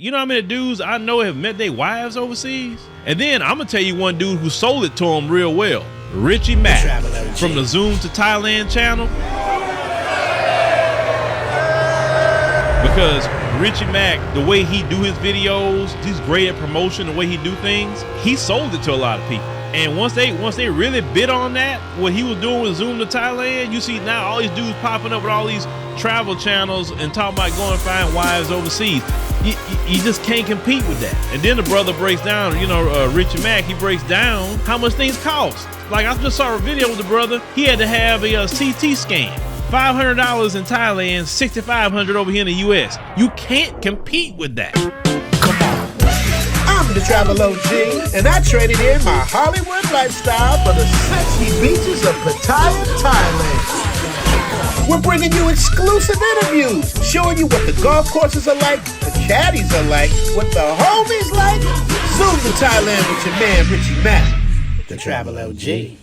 You know how many dudes I know have met their wives overseas? And then I'm gonna tell you one dude who sold it to him real well. Richie Mack from the Zoom to Thailand channel. Because Richie Mack, the way he do his videos, he's great at promotion, the way he do things, he sold it to a lot of people. And once they really bid on that, what he was doing with Zoom to Thailand, you see now all these dudes popping up with all these travel channels and talking about going to find wives overseas. You just can't compete with that. And then the brother breaks down, Richie Mack, he breaks down how much things cost. Like I just saw a video with the brother, he had to have a CT scan. $500 in Thailand, $6,500 over here in the US. You can't compete with that. Come on. I'm the Travel OG, and I traded in my Hollywood lifestyle for the sexy beaches of Pattaya, Thailand. We're bringing you exclusive interviews, showing you what the golf courses are like, the caddies are like, what the homies like. Zoom to Thailand with your man Richie Mack, the Travel OG.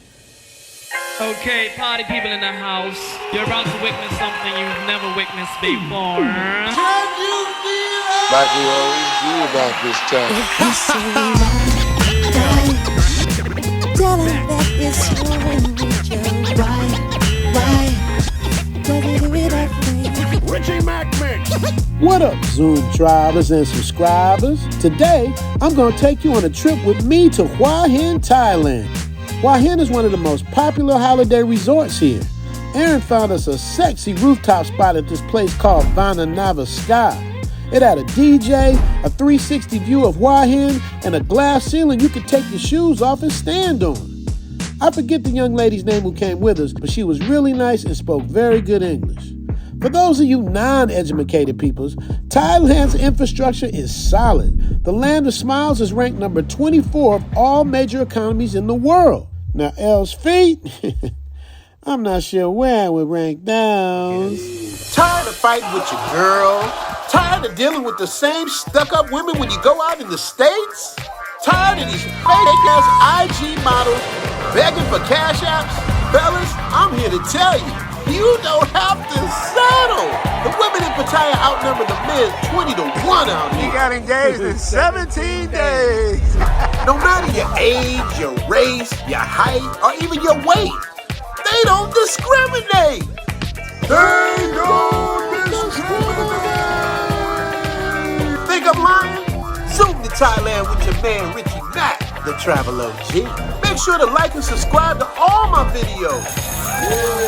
Okay, party people in the house, you're about to witness something you've never witnessed before. Can you feel it? Like we always do about this time. Tell him that it's your right. Richie Mack Mix. What up, Zoom tribers and subscribers? Today, I'm going to take you on a trip with me to Hua Hin, Thailand. Hua Hin is one of the most popular holiday resorts here. Aaron found us a sexy rooftop spot at this place called Vananava Sky. It had a DJ, a 360 view of Hua Hin, and a glass ceiling you could take your shoes off and stand on. I forget the young lady's name who came with us, but she was really nice and spoke very good English. For those of you non-educated peoples, Thailand's infrastructure is solid. The land of smiles is ranked number 24 of all major economies in the world. Now, L's feet, I'm not sure where I would rank down. Tired of fighting with your girl? Tired of dealing with the same stuck-up women when you go out in the States? Tired of these fake-ass IG models begging for cash apps? Fellas, I'm here to tell you, you don't have to settle. The women in Pattaya outnumber the men 20-1 out here. He got engaged in 17 days. No matter your age, your race, your height, or even your weight, they don't discriminate. They don't discriminate. Think I'm lying? Zoom to Thailand with your man Richie Mack, the Travel OG. Make sure to like and subscribe to all my videos.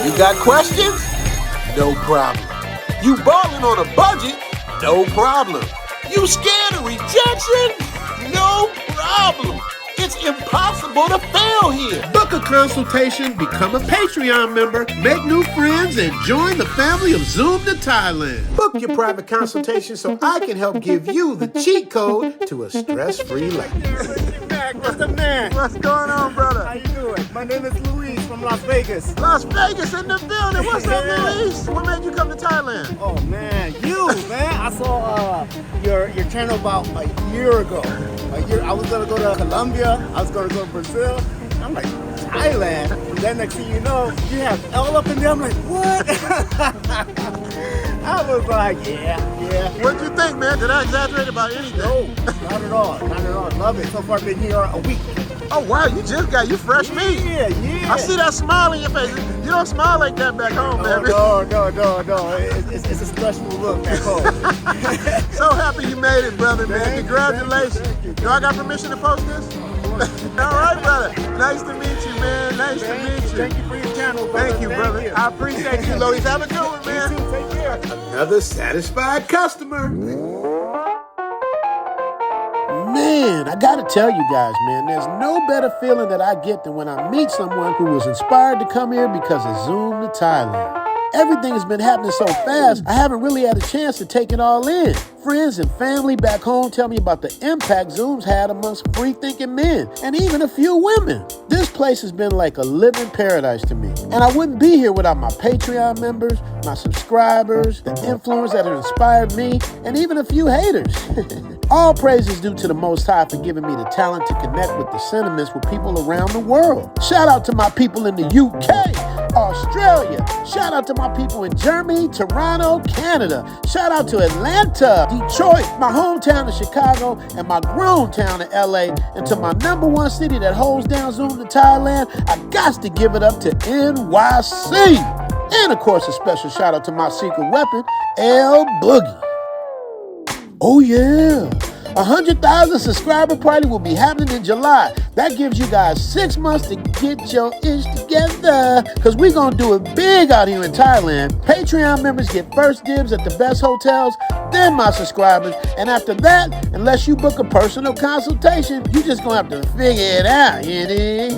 You got questions? No problem. You balling on a budget? No problem. You scared of rejection? No problem. It's impossible to fail here. Book a consultation, become a Patreon member, make new friends, and join the family of Zoom to Thailand. Book your private consultation so I can help give you the cheat code to a stress-free life. What's the man? What's going on, brother? How you doing? My name is Luis from Las Vegas. Las Vegas in the building. What's up, Luis? What made you come to Thailand? Oh man, I saw your channel about a year ago. I was gonna go to Colombia. I was gonna go to Brazil. I'm like, Thailand. And then next thing you know, you have L up in there. I'm like, what? I was like, yeah. What'd you think, man? Did I exaggerate about anything? No, not at all. Love it. So far, I've been here a week. Oh wow, you fresh meat. Yeah. I see that smile in your face. You don't smile like that back home, baby. No. It's a stressful look back home. So happy you made it, brother, man. Congratulations. Do I got permission to post this? All right, brother. Nice to meet you, man. Nice to meet you. Thank you for your channel, brother. Thank you, brother. I appreciate you, Lois. Have a good one, man. You too. Take care. Another satisfied customer. Man, I gotta tell you guys, man, there's no better feeling that I get than when I meet someone who was inspired to come here because of Zoom to Thailand. Everything has been happening so fast, I haven't really had a chance to take it all in. Friends and family back home tell me about the impact Zoom's had amongst free-thinking men and even a few women. This place has been like a living paradise to me. And I wouldn't be here without my Patreon members, my subscribers, the influencers that have inspired me, and even a few haters. All praise is due to the Most High for giving me the talent to connect with the sentiments with people around the world. Shout out to my people in the UK, Australia. Shout out to my people in Germany, Toronto, Canada. Shout out to Atlanta, Detroit, my hometown of Chicago, and my grown town of LA. And to my #1 city that holds down Zoom to Thailand, I got to give it up to NYC. And of course, a special shout out to my secret weapon, L Boogie. Oh yeah. 100,000 subscriber party will be happening in July. That gives you guys 6 months to get your ish together, because we're going to do it big out here in Thailand. Patreon members get first dibs at the best hotels, then my subscribers. And after that, unless you book a personal consultation, you just going to have to figure it out, you dig?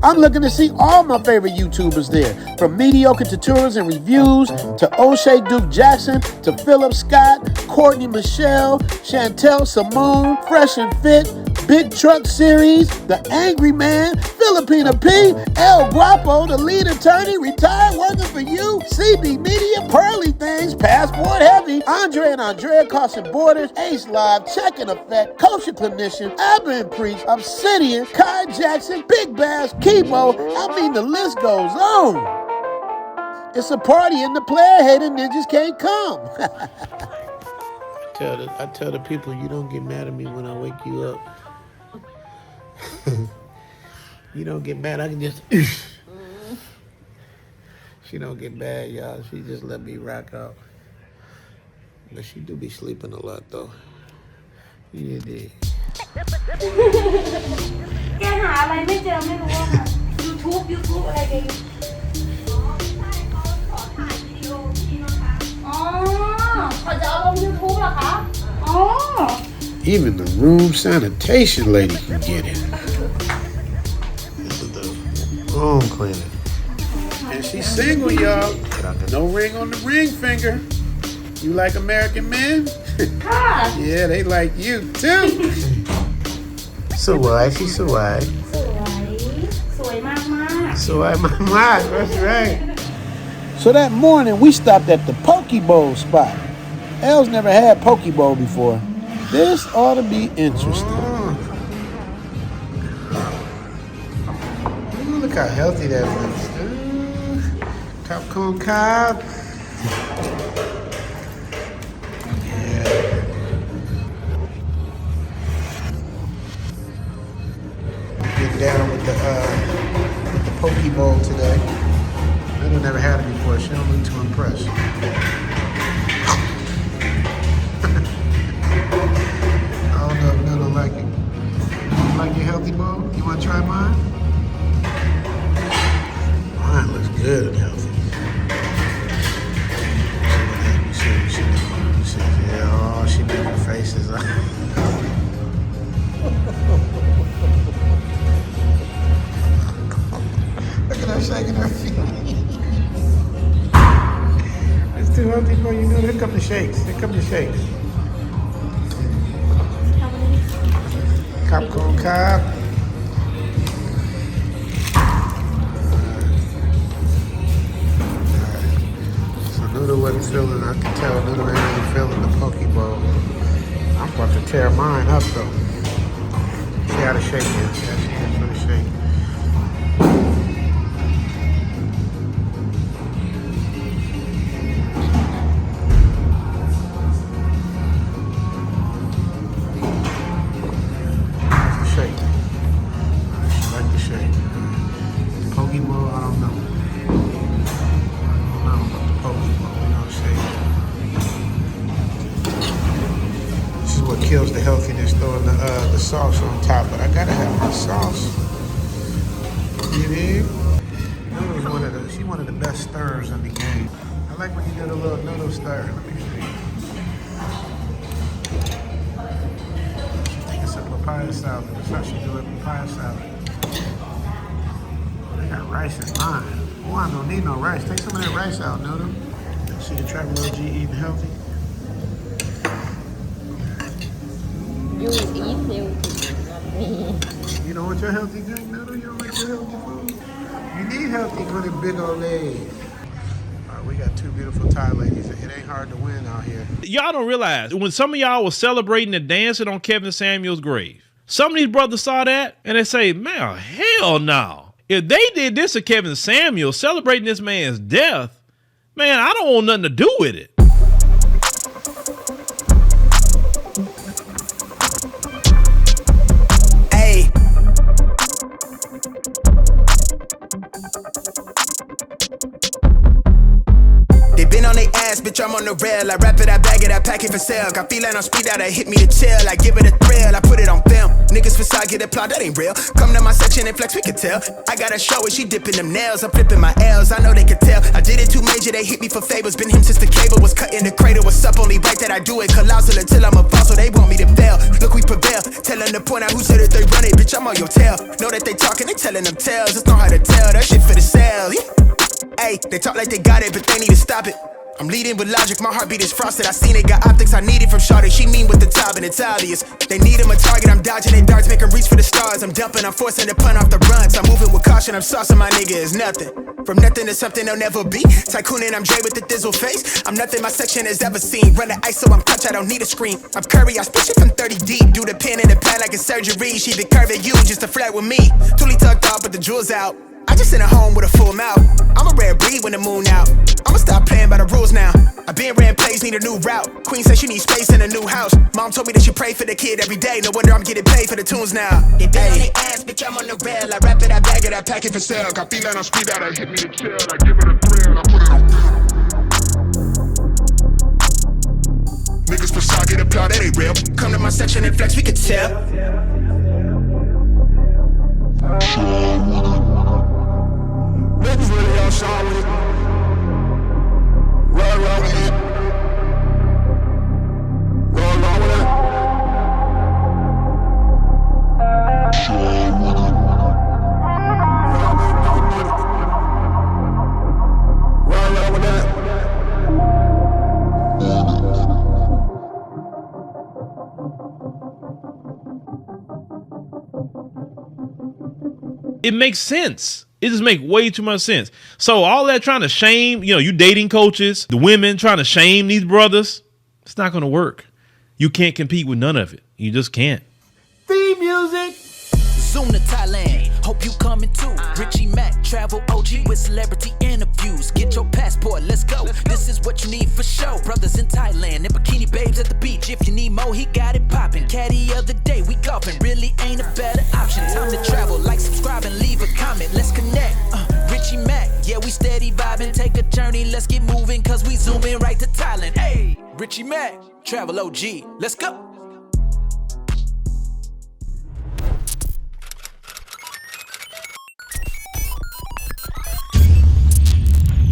I'm looking to see all my favorite YouTubers there, from mediocre tutorials and reviews to O'Shea Duke Jackson to Philip Scott, Courtney Michelle, Chantel Simone, Fresh and Fit, Big Truck Series, The Angry Man, Filipina P, El Guapo, the lead attorney, retired working for you, CB Media, Pearly Things, Passport Heavy, Andre and Andrea Crossing Borders, Ace Live, Check and Effect, Kosher Clinician, Abba and Priest, Obsidian, Kai Jackson, Big Bass, Kibo. I mean, the list goes on. It's a party and the player-hating ninjas can't come. I tell the people, you don't get mad at me when I wake you up. You don't get mad, I can just... She don't get mad, y'all. She just let me rock out. But she do be sleeping a lot, though. Yeah, did. แกหาอะไรไม่เจอไม่รู้อะค่ะ YouTube อะไรแกอยู่อ๋อเขาจะเอาลง YouTube เหรอคะ อ๋อ Even the room sanitation lady can get it. This is the room cleaner. And she's single, y'all. No ring on the ring finger. You like American men? Yeah, they like you too. So why? She's so why? สวยมาก So why, my that's right. So that morning, we stopped at the Poke Bowl spot. Elle's never had Poke Bowl before. This ought to be interesting. Ooh, look how healthy that looks. Popcorn cob. Yeah. Get down with the Poke Bowl today. Little never had it before. She don't look too impressed. I don't know if Little like it. You like your healthy bowl? You want to try mine? Mine looks good and healthy. She yeah, oh, she making faces. Look at her shaking her feet. It's too healthy for you. Here come the shakes. Here come the shakes. Popcorn cob. So Noodle wasn't feeling, I can tell Noodle ain't really feeling the Poke Bowl. I'm about to tear mine up though. See how the shake is. Yeah, she is for the shake. Kills the healthiness throwing the sauce on top, but I gotta have my sauce. You dig? She's one of the best stirrers in the game. I like when you do the little noodle stir. Let me see. I think it's a papaya salad. That's how she do it, papaya salad. They got rice in mine. Oh, I don't need no rice. Take some of that rice out, Noodle. See the Travel OG eating healthy. You eat healthy, not me. You don't want your healthy drink, Noodle? You don't like your healthy food? You need healthy for the big old legs. All right, we got two beautiful Thai ladies. It ain't hard to win out here. Y'all don't realize, when some of y'all was celebrating and dancing on Kevin Samuel's grave, some of these brothers saw that and they say, man, hell no. If they did this to Kevin Samuel, celebrating this man's death, man, I don't want nothing to do with it. Hey. They been on their ass, bitch, I'm on the rail. I wrap it, I bag it, I pack it for sale. Got feeling on speed out, I hit me to chill. I give it a thrill, I put it on film. Niggas facade get applaud, that ain't real. Come to my section and flex, we can tell. I got a show and she dipping them nails. I'm flipping my L's, I know they can tell. I did it too major, they hit me for favors. Been him since the cable was cut in the cradle. What's up, only right that I do it. Colossal until I'm a boss, so they want me to fail. Look, we prevail, tell them to point out who said that they run it. Bitch, I'm on your tail. Know that they talking, they telling them tales. Just know how to tell, that shit for the sale. Hey, they talk like they got it, but they need to stop it. I'm leading with logic, my heartbeat is frosted. I seen it, got optics, I need it from Shawty. She mean with the top and it's obvious. They need him a target, I'm dodging their darts, make them reach for the stars. I'm dumping, I'm forcing the pun off the runs. I'm moving with caution, I'm saucing my nigga is nothing. From nothing to something they'll never be. Tycooning, I'm Dre with the thizzle face. I'm nothing my section has ever seen. Run the ice so I'm clutch, I don't need a screen. I'm Curry, I spit it from 30 deep. Do the pin in the pad like a surgery. She been curving you just to flirt with me. Toolie tucked off, but the jewels out. I just in a home with a full mouth. I'm a rare breed when the moon out. I'ma stop playing by the rules now. I been ran plays, need a new route. Queen said she needs space in a new house. Mom told me that she pray for the kid every day. No wonder I'm getting paid for the tunes now. They been on their ass, bitch, I'm on the rail. I wrap it, I bag it, I pack it for sale. Got feeling on speed out, I hit me to chill. I give it a thrill, I put it on. Niggas facade get applaud, that ain't real. Come to my section and flex, we can tell. Niggas really all shy with it. Roll with it. Roll with it. Roll with it. It makes sense. It just makes way too much sense. So all that trying to shame, you dating coaches, the women trying to shame these brothers, it's not going to work. You can't compete with none of it. You just can't. Theme music. Zoom to Thailand. Hope you coming too. Richie Mac, travel OG with celebrity interviews. Get your passport, let's go. This is what you need for show. Brothers in Thailand and bikini babes at the beach. If you need more, he got it popping. Caddy of the day, we golfing. Really ain't a better option. Time to travel. Like, subscribe, and leave a comment. Let's connect. Richie Mac, yeah, we steady vibing. Take a journey, let's get moving. Cause we zooming right to Thailand. Hey, Richie Mac, travel OG. Let's go.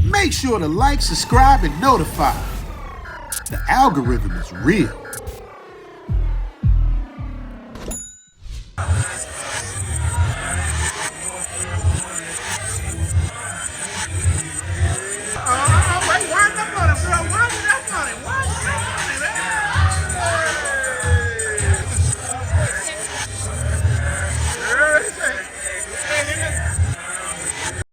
Make sure to like, subscribe, and notify. The algorithm is real.